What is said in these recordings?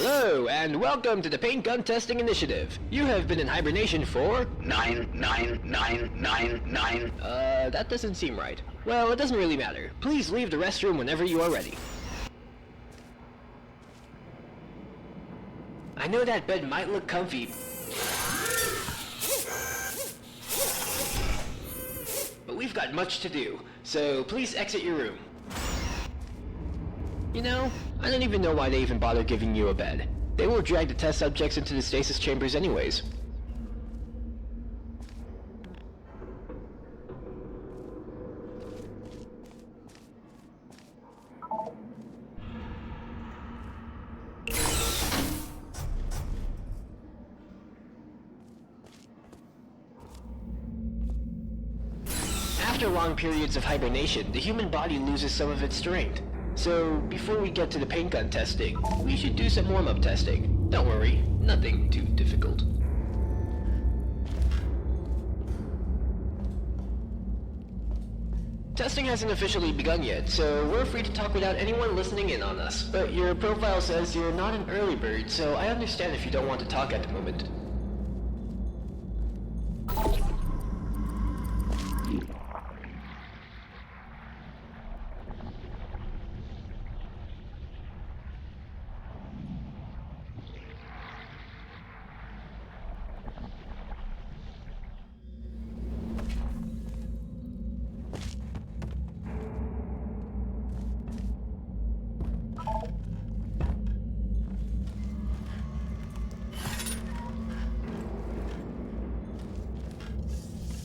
Hello, and welcome to the Paint Gun Testing Initiative. You have been in hibernation for... 99999. That doesn't seem right. Well, it doesn't really matter. Please leave the restroom whenever you are ready. I know that bed might look comfy, but we've got much to do, so please exit your room. You know, I don't even know why they even bother giving you a bed. They will drag the test subjects into the stasis chambers anyways. After long periods of hibernation, the human body loses some of its strength. So, before we get to the paint gun testing, we should do some warm-up testing. Don't worry, nothing too difficult. Testing hasn't officially begun yet, so we're free to talk without anyone listening in on us. But your profile says you're not an early bird, so I understand if you don't want to talk at the moment.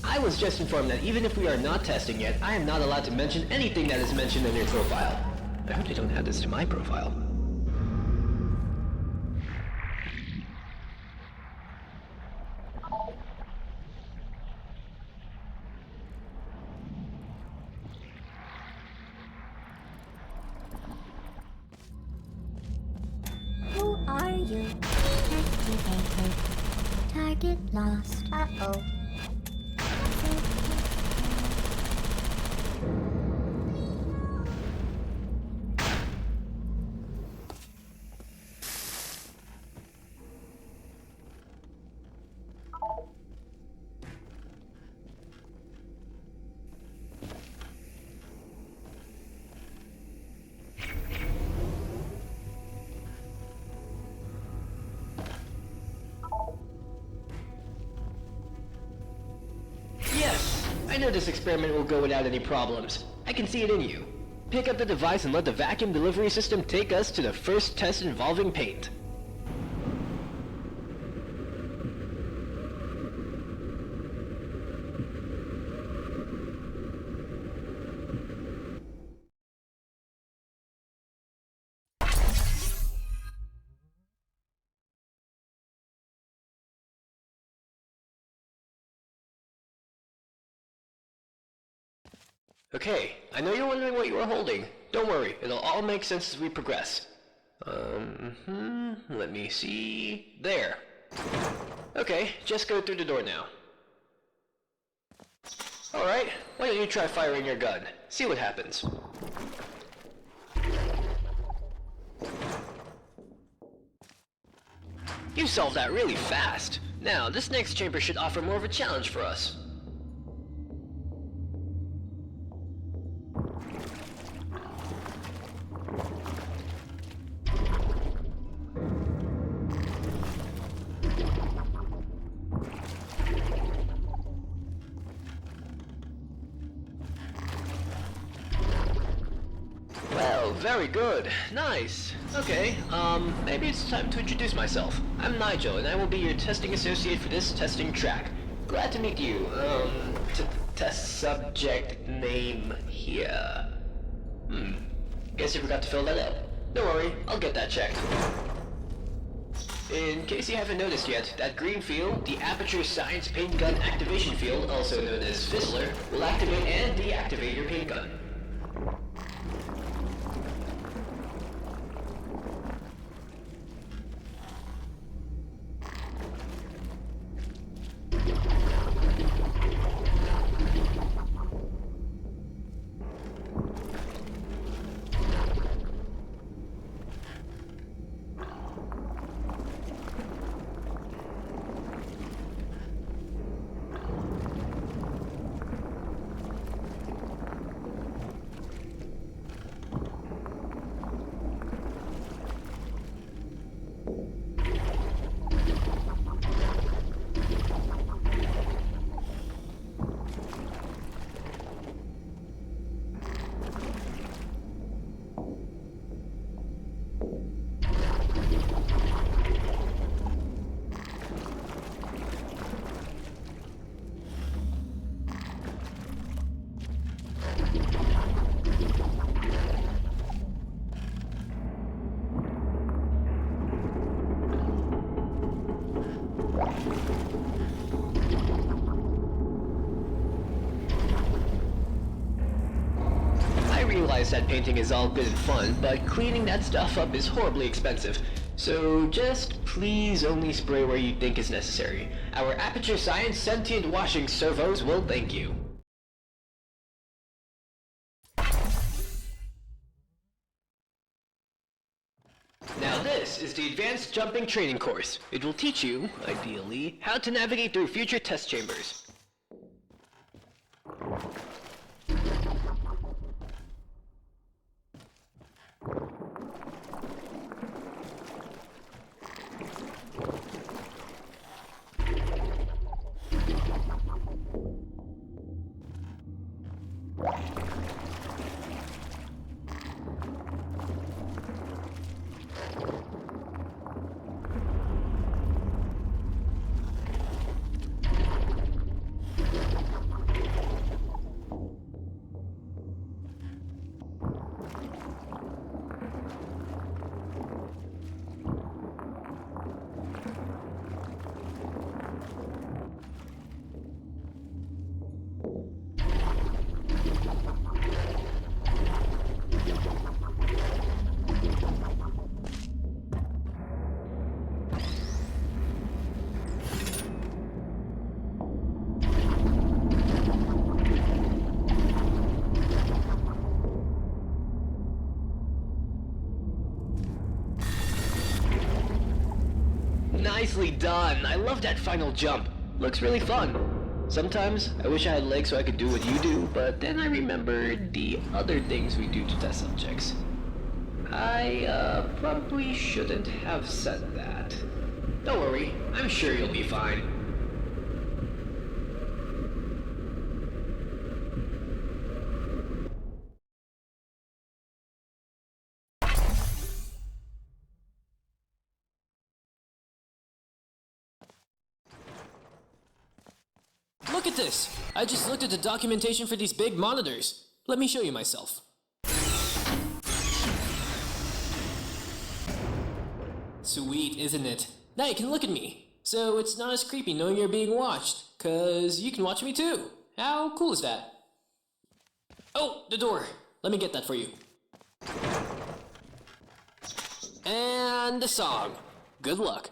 I was just informed that even if we are not testing yet, I am not allowed to mention anything that is mentioned in your profile. I hope they don't add this to my profile. Who are you? Activated. Target lost. Uh-oh. I know this experiment will go without any problems. I can see it in you. Pick up the device and let the vacuum delivery system take us to the first test involving paint. Okay, I know you're wondering what you are holding. Don't worry, it'll all make sense as we progress. Let me see... There. Okay, just go through the door now. Alright, why don't you try firing your gun? See what happens. You solved that really fast. Now, this next chamber should offer more of a challenge for us. Oh, very good. Nice. Okay, maybe it's time to introduce myself. I'm Nigel, and I will be your testing associate for this testing track. Glad to meet you. Test subject name here. Guess you forgot to fill that out. Don't worry, I'll get that checked. In case you haven't noticed yet, that green field, the Aperture Science Paint Gun Activation Field, also known as Fizzler, will activate and deactivate your paint gun. I realize that painting is all good and fun, but cleaning that stuff up is horribly expensive. So just please only spray where you think is necessary. Our Aperture Science sentient washing servos will thank you. Now this is the Advanced Jumping Training Course. It will teach you, ideally, how to navigate through future test chambers. Nicely done! I love that final jump. Looks really fun. Sometimes I wish I had legs so I could do what you do, but then I remembered the other things we do to test subjects. I probably shouldn't have said that. Don't worry, I'm sure you'll be fine. Look at this! I just looked at the documentation for these big monitors. Let me show you myself. Sweet, isn't it? Now you can look at me. So it's not as creepy knowing you're being watched, 'cause you can watch me too. How cool is that? Oh, the door. Let me get that for you. And the song. Good luck.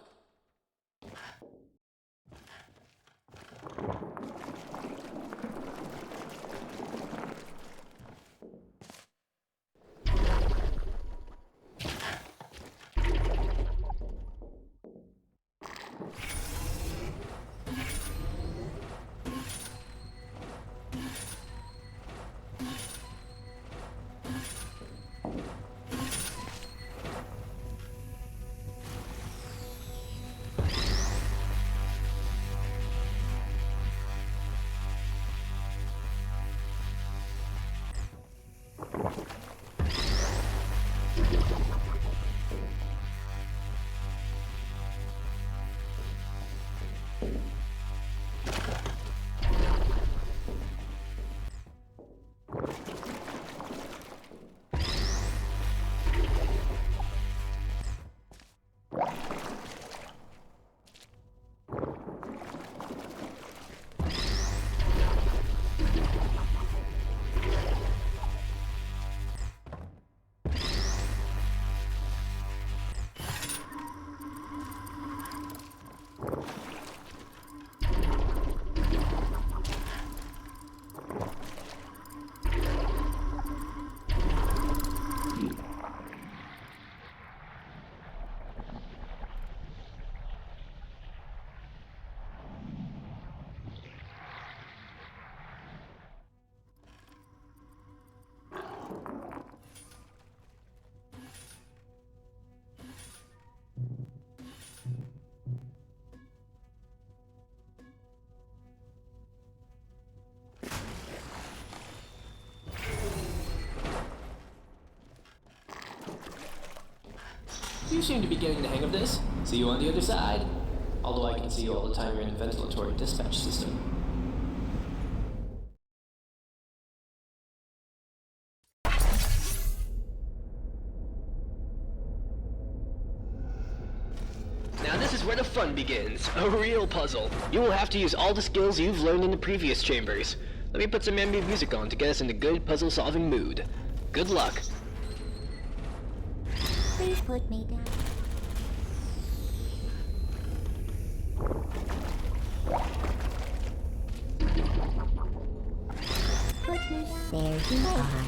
you seem to be getting the hang of this. See you on the other side. Although I can see you all the time you're in the ventilatory dispatch system. Now this is where the fun begins. A real puzzle. You will have to use all the skills you've learned in the previous chambers. Let me put some ambient music on to get us in a good puzzle-solving mood. Good luck. Please put me down. Put me down. There you are.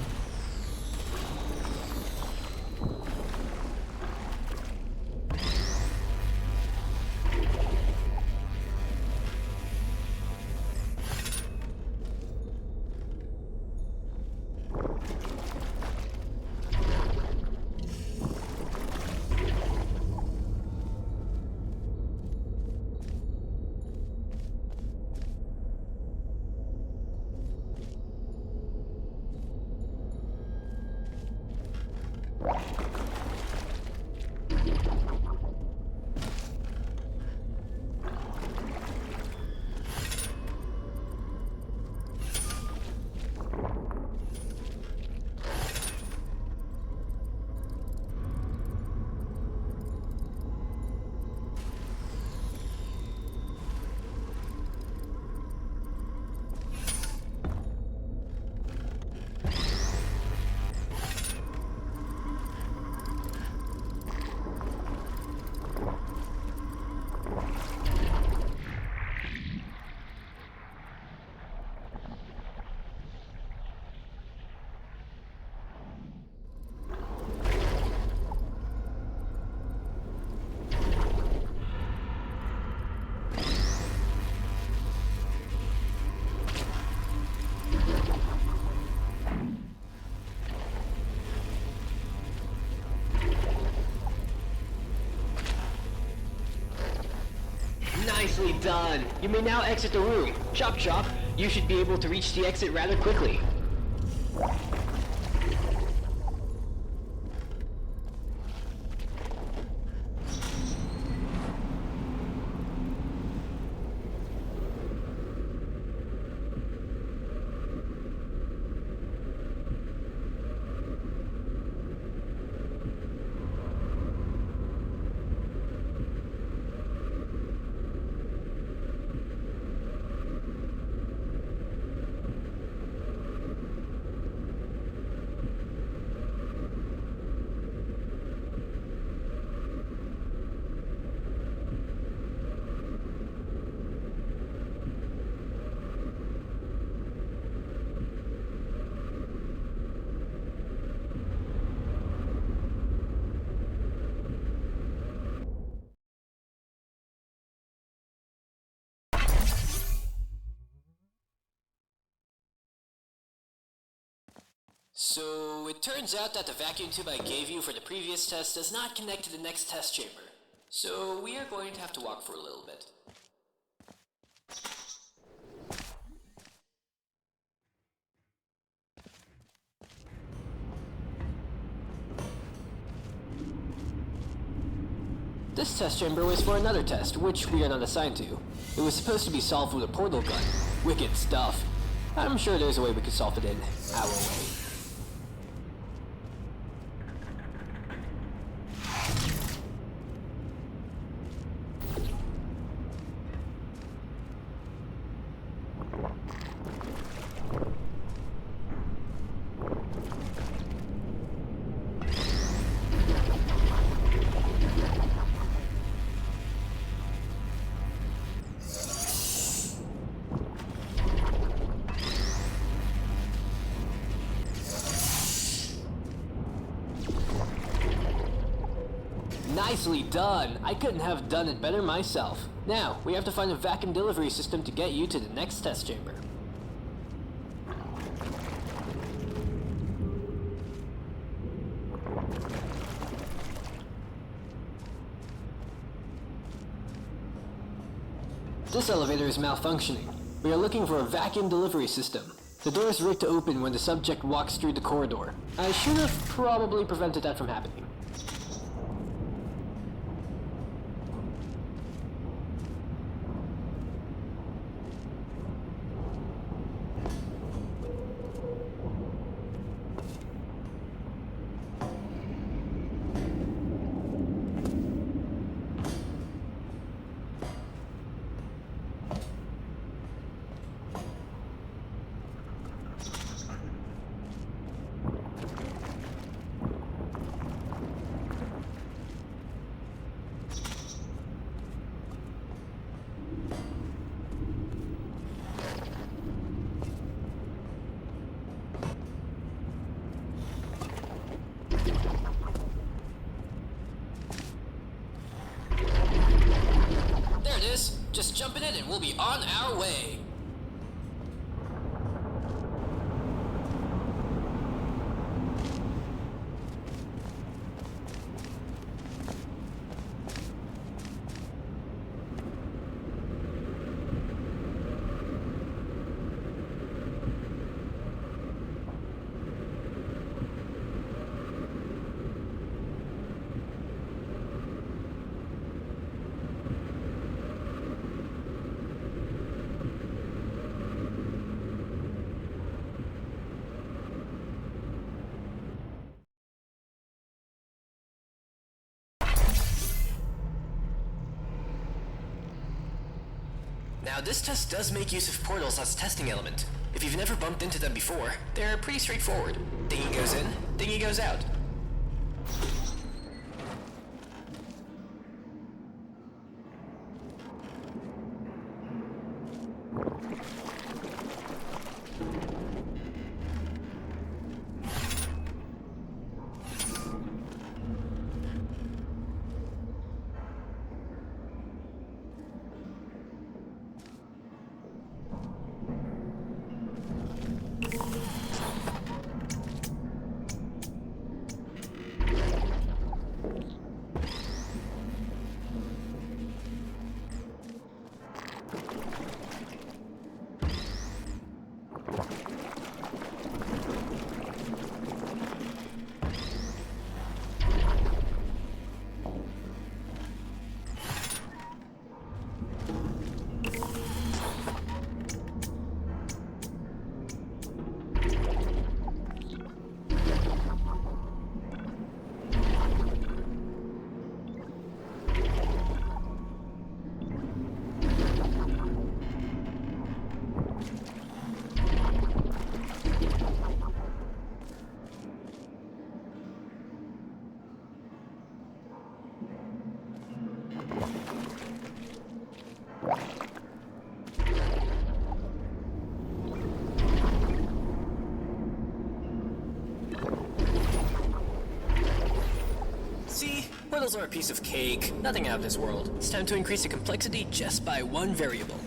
Nicely done. You may now exit the room. Chop chop. You should be able to reach the exit rather quickly. So, it turns out that the vacuum tube I gave you for the previous test does not connect to the next test chamber. So, we are going to have to walk for a little bit. This test chamber was for another test, which we are not assigned to. It was supposed to be solved with a portal gun. Wicked stuff. I'm sure there's a way we could solve it in our way. Nicely done! I couldn't have done it better myself. Now, we have to find a vacuum delivery system to get you to the next test chamber. This elevator is malfunctioning. We are looking for a vacuum delivery system. The door is rigged to open when the subject walks through the corridor. I should have probably prevented that from happening. we'll be on our way. Now, this test does make use of portals as a testing element. If you've never bumped into them before, they're pretty straightforward. Thingy goes in, thingy goes out. See? Portals are a piece of cake. Nothing out of this world. It's time to increase the complexity just by one variable.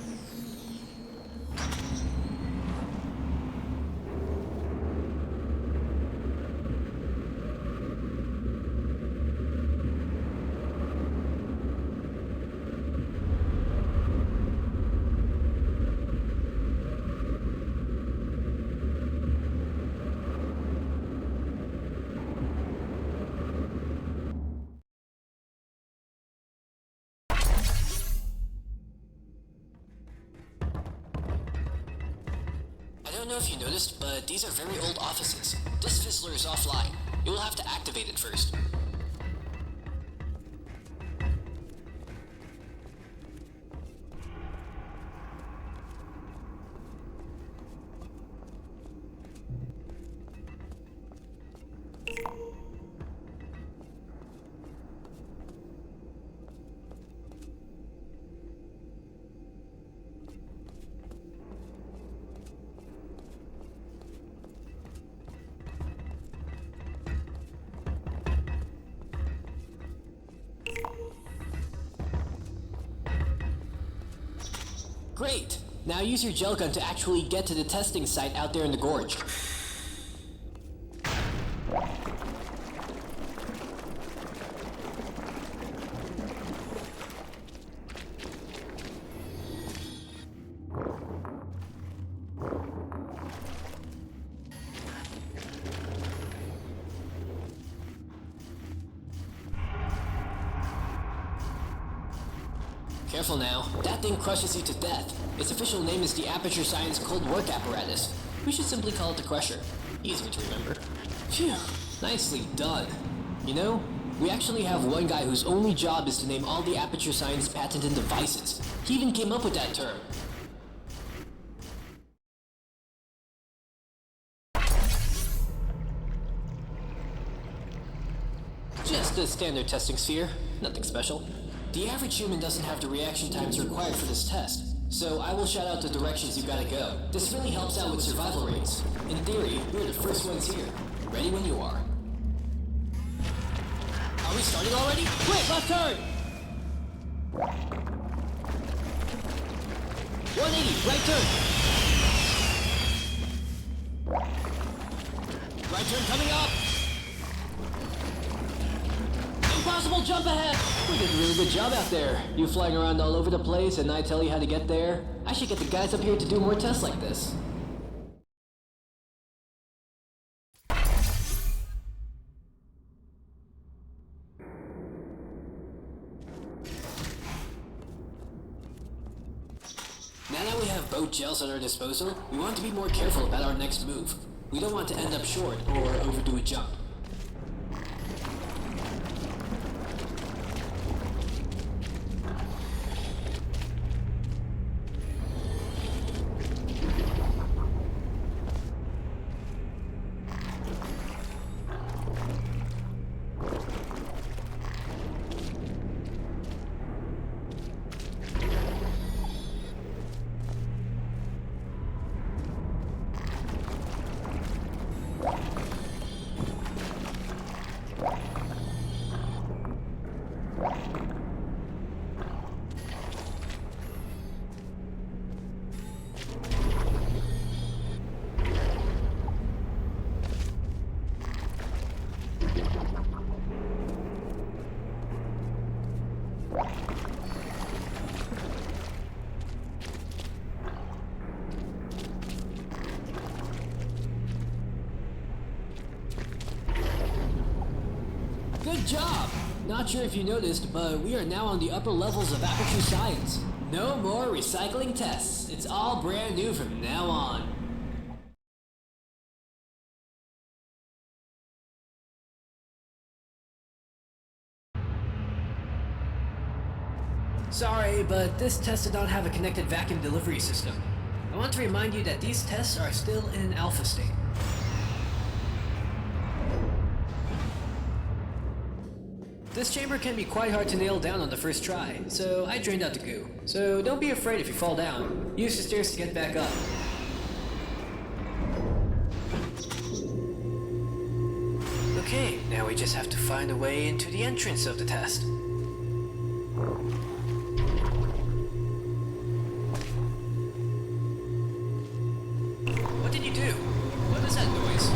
I don't know if you noticed, but these are very old offices. This fizzler is offline. You will have to activate it first. Great! Now use your gel gun to actually get to the testing site out there in the gorge. Careful now. That thing crushes you to death. Its official name is the Aperture Science Cold Work Apparatus. We should simply call it the Crusher. Easy to remember. Phew, nicely done. You know, we actually have one guy whose only job is to name all the Aperture Science patented devices. He even came up with that term. Just a standard testing sphere. Nothing special. The average human doesn't have the reaction times required for this test, so I will shout out the directions you gotta go. This really helps out with survival rates. In theory, we're the first ones here. Ready when you are. Are we starting already? Quick, left turn! 180, right turn. Right turn coming up. Impossible jump ahead. We did a really good job out there. You flying around all over the place and I tell you how to get there. I should get the guys up here to do more tests like this. Now that we have both gels at our disposal, we want to be more careful about our next move. We don't want to end up short or overdo a jump. Good job! Not sure if you noticed, but we are now on the upper levels of Aperture Science. No more recycling tests. It's all brand new from now on. Sorry, but this test did not have a connected vacuum delivery system. I want to remind you that these tests are still in alpha state. This chamber can be quite hard to nail down on the first try, so I drained out the goo. So don't be afraid if you fall down. Use the stairs to get back up. Okay, now we just have to find a way into the entrance of the test. What did you do? What is that noise?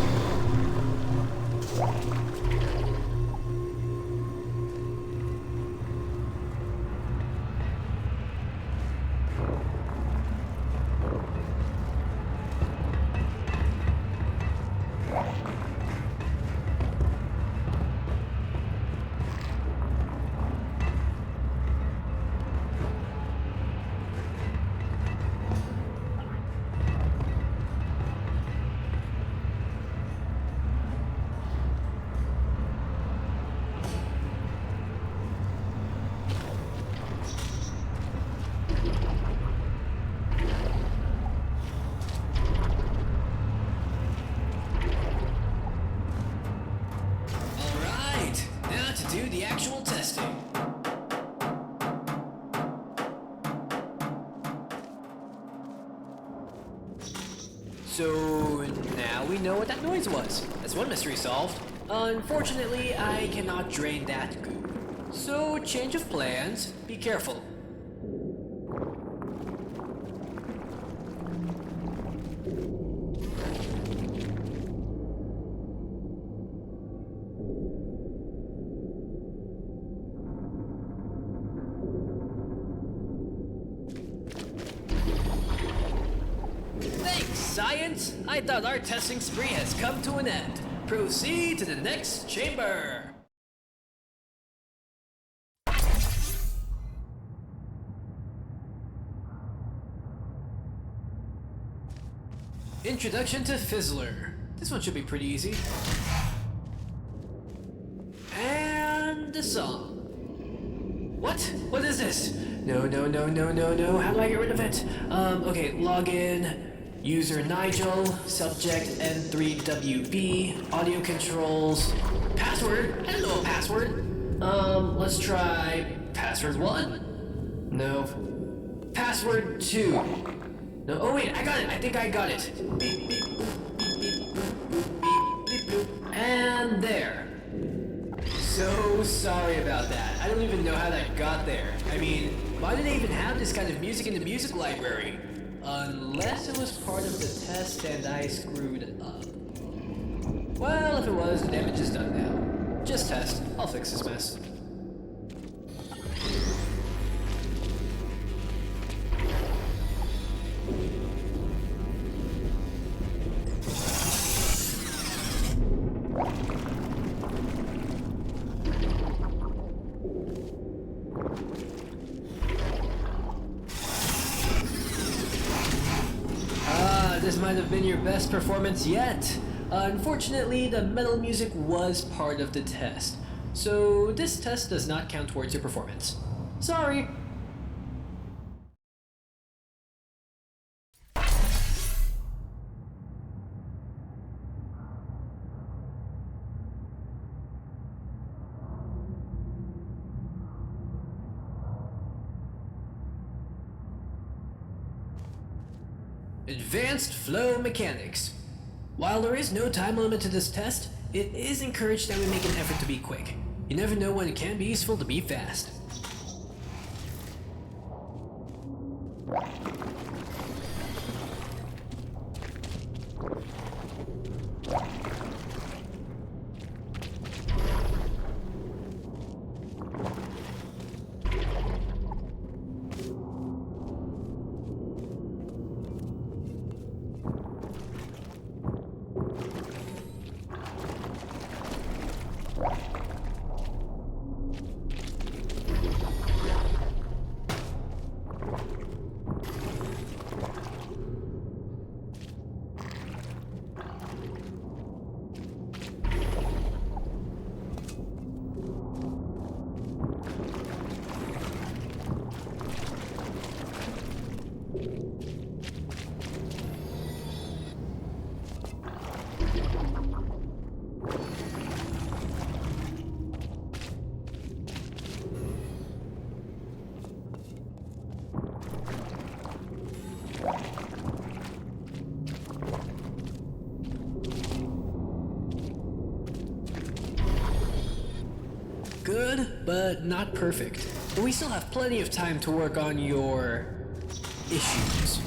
Do the actual testing. So now we know what that noise was. That's one mystery solved. Unfortunately, I cannot drain that goo. So change of plans. Be careful. Science, I thought our testing spree has come to an end. Proceed to the next chamber. Introduction to Fizzler. This one should be pretty easy. And the song. What? What is this? No. How do I get rid of it? Okay, login. User Nigel, subject N3WB, audio controls, password, I don't know a password. Let's try password 1. No. Password 2. No, oh wait, I got it, I think I got it. Beep, beep, boop, beep, beep, boop, boop, beep, beep, boop. And there. So sorry about that. I don't even know how that got there. I mean, why do they even have this kind of music in the music library? Unless it was part of the test and I screwed up. Well, if it was, the damage is done now. Just test. I'll fix this mess. This might have been your best performance yet. Unfortunately, the metal music was part of the test, so this test does not count towards your performance. Sorry. Advanced Flow Mechanics. While there is no time limit to this test, it is encouraged that we make an effort to be quick. You never know when it can be useful to be fast. Good, but not perfect. But we still have plenty of time to work on your issues.